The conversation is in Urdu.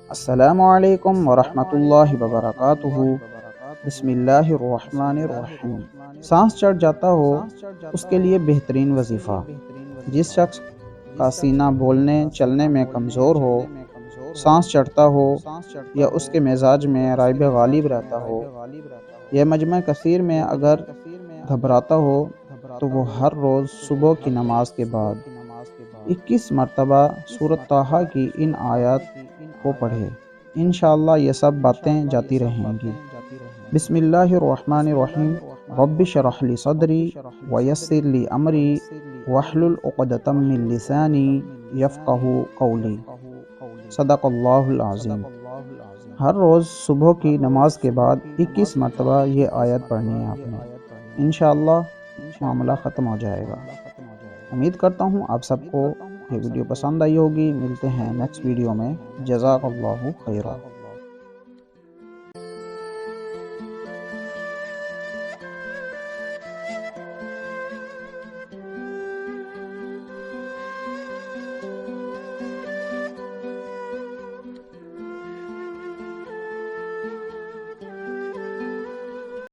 السلام علیکم ورحمۃ اللہ وبرکاتہ۔ بسم اللہ الرحمن الرحیم۔ سانس چڑھ جاتا ہو اس کے لیے بہترین وظیفہ: جس شخص کا سینہ بولنے چلنے میں کمزور ہو، سانس چڑھتا ہو یا اس کے مزاج میں رائب غالب رہتا ہو، یہ مجمع کثیر میں اگر گھبراتا ہو تو وہ ہر روز صبح کی نماز کے بعد 21 مرتبہ سورۃ طٰہٰ کی ان آیات کو پڑھے۔ انشاءاللہ یہ سب باتیں جاتی رہیں گی۔ بسم اللہ الرحمن الرحیم۔ رب اشرح لی صدری ویسر لی امری واحلل عقدۃ من لسانی یفقہوا قولی۔ صدق اللہ العظیم۔ ہر روز صبح کی نماز کے بعد 21 مرتبہ یہ آیت پڑھنی ہے آپ نے۔ انشاءاللہ معاملہ ختم ہو جائے گا۔ امید کرتا ہوں آپ سب کو یہ ویڈیو پسند آئی ہوگی۔ ملتے ہیں نیکسٹ ویڈیو میں۔ جزاک اللہ خیرہ۔